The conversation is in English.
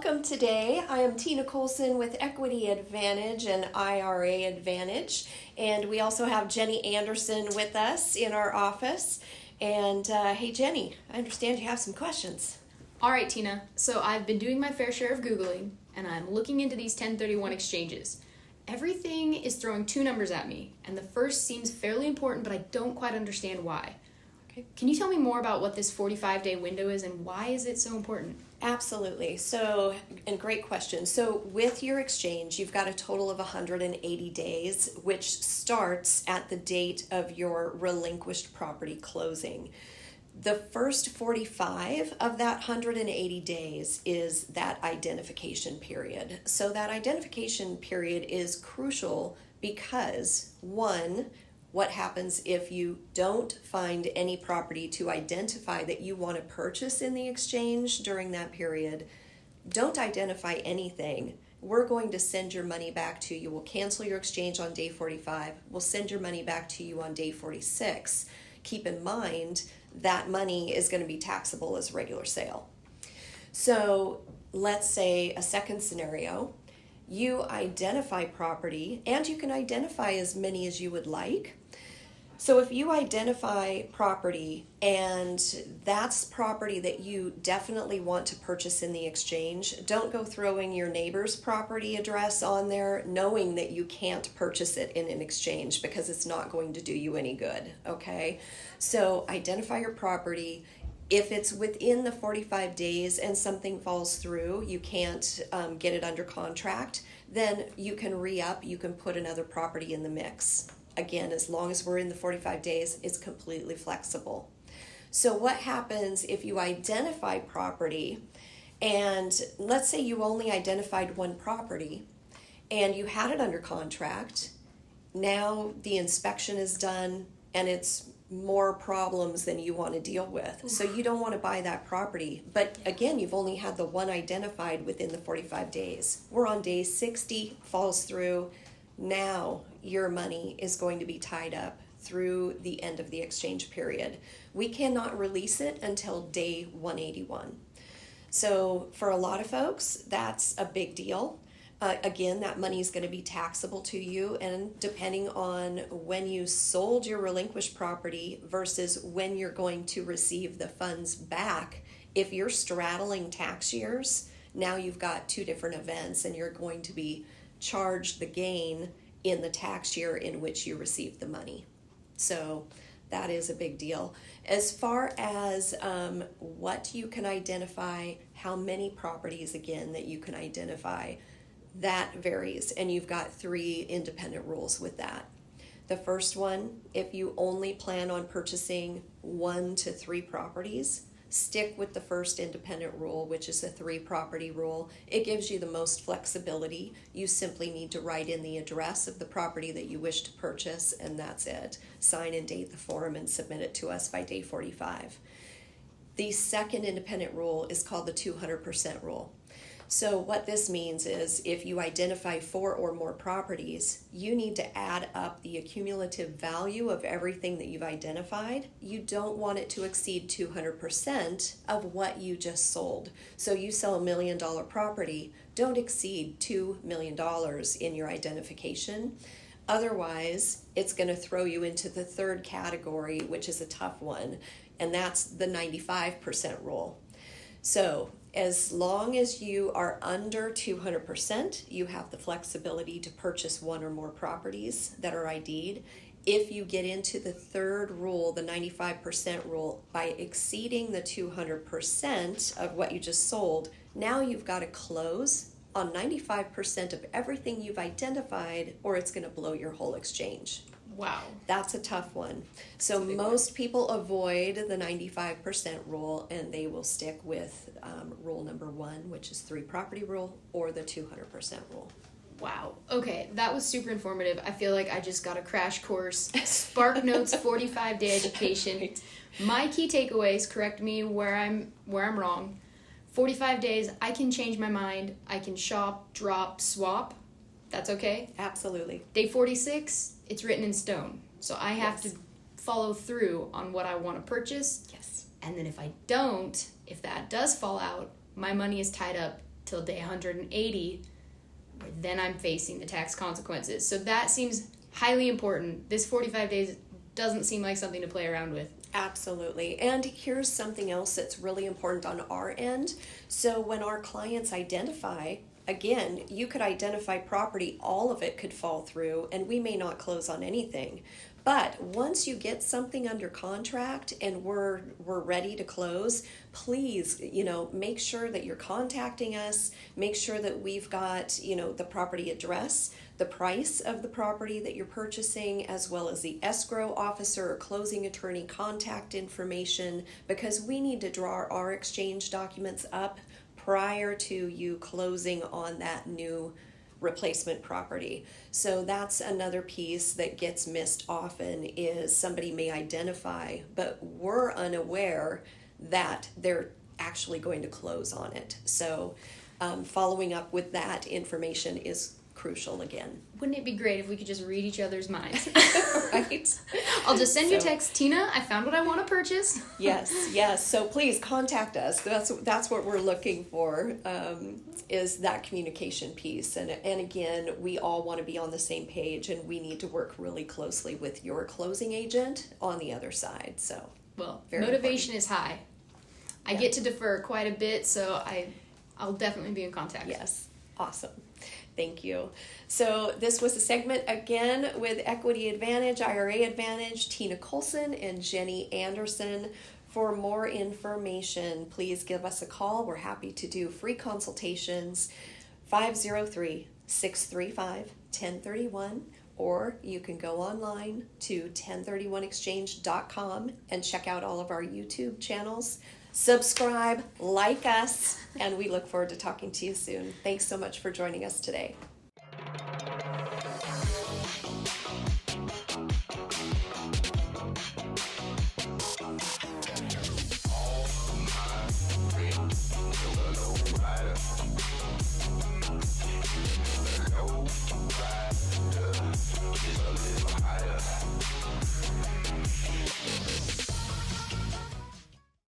welcome today. I am Tina Colson with Equity Advantage and IRA Advantage, and we also have Jenni Anderson with us in our office. And hey Jenni, I understand you have some questions. All right, Tina. So I've been doing my fair share of Googling, and I'm looking into these 1031 exchanges. Everything is throwing two numbers at me, and the first seems fairly important, but I don't quite understand why. Okay. Can you tell me more about what this 45-day window is and why is it so important? Absolutely. So, and great question. So with your exchange, you've got a total of 180 days, which starts at the date of your relinquished property closing. The first 45 of that 180 days is that identification period. So that identification period is crucial because, one, what happens if you don't find any property to identify that you want to purchase in the exchange during that period? Don't identify anything. We're going to send your money back to you. We'll cancel your exchange on day 45. We'll send your money back to you on day 46. Keep in mind that money is going to be taxable as a regular sale. So let's say a second scenario. You identify property, and you can identify as many as you would like. So if you identify property and that's property that you definitely want to purchase in the exchange, don't go throwing your neighbor's property address on there knowing that you can't purchase it in an exchange because it's not going to do you any good, okay? So identify your property. If it's within the 45 days and something falls through, you can't get it under contract, then you can re-up, you can put another property in the mix. Again, as long as we're in the 45 days, it's completely flexible. So what happens if you identify property and let's say you only identified one property and you had it under contract, now the inspection is done and it's more problems than you want to deal with. So you don't want to buy that property. But again, you've only had the one identified within the 45 days. We're on day 60, falls through. Now your money is going to be tied up through the end of the exchange period. We cannot release it until day 181. So for a lot of folks, that's a big deal. Again, that money is going to be taxable to you, and depending on when you sold your relinquished property versus when you're going to receive the funds back, if you're straddling tax years, now you've got two different events and you're going to be charged the gain in the tax year in which you received the money. So that is a big deal. As far as what you can identify, how many properties again that you can identify, that varies, and you've got three independent rules with that. The first one, if you only plan on purchasing 1 to 3 properties, stick with the first independent rule, which is the 3 property rule. It gives you the most flexibility. You simply need to write in the address of the property that you wish to purchase, and that's it. Sign and date the form and submit it to us by day 45. The second independent rule is called the 200% rule. So what this means is if you identify 4 or more properties, you need to add up the accumulative value of everything that you've identified. You don't want it to exceed 200% of what you just sold. So you sell $1 million property, don't exceed $2 million in your identification. Otherwise, it's going to throw you into the third category, which is a tough one, and that's the 95% rule. So as long as you are under 200%, you have the flexibility to purchase 1 or more properties that are ID'd. If you get into the third rule, the 95% rule, by exceeding the 200% of what you just sold, now you've got to close on 95% of everything you've identified, or it's going to blow your whole exchange. Wow. That's a tough one. So most people avoid the 95% rule and they will stick with rule number 1, which is 3 property rule, or the 200% rule. Wow. Okay, that was super informative. I feel like I just got a crash course. Spark Notes 45-day education. Right. My key takeaways, correct me where I'm wrong. 45 days, I can change my mind. I can shop, drop, swap. That's okay? Absolutely. Day 46, it's written in stone. So I have to follow through on what I want to purchase. Yes. And then if I don't, if that does fall out, my money is tied up till day 180, where then I'm facing the tax consequences. So that seems highly important. This 45 days doesn't seem like something to play around with. Absolutely. And here's something else that's really important on our end. So when our clients identify, again, you could identify property, all of it could fall through, and we may not close on anything. But once you get something under contract and we're ready to close, please, make sure that you're contacting us. Make sure that we've got, the property address, the price of the property that you're purchasing, as well as the escrow officer or closing attorney contact information, because we need to draw our exchange documents up prior to you closing on that new replacement property. So that's another piece that gets missed often, is somebody may identify, but we're unaware that they're actually going to close on it. So following up with that information is crucial again. Wouldn't it be great if we could just read each other's minds? Right? I'll just send you a text, Tina, I found what I want to purchase. Yes. So please contact us. That's what we're looking for, is that communication piece. And again, we all want to be on the same page, and we need to work really closely with your closing agent on the other side. So, well, motivation is high. I get to defer quite a bit, so I'll definitely be in contact. Yes. Awesome. Thank you. So this was a segment again with Equity Advantage, IRA Advantage, Tina Colson and Jenni Anderson. For more information, please give us a call. We're happy to do free consultations, 503-635-1031, or you can go online to 1031exchange.com and check out all of our YouTube channels. Subscribe, like us, and we look forward to talking to you soon. Thanks so much for joining us today.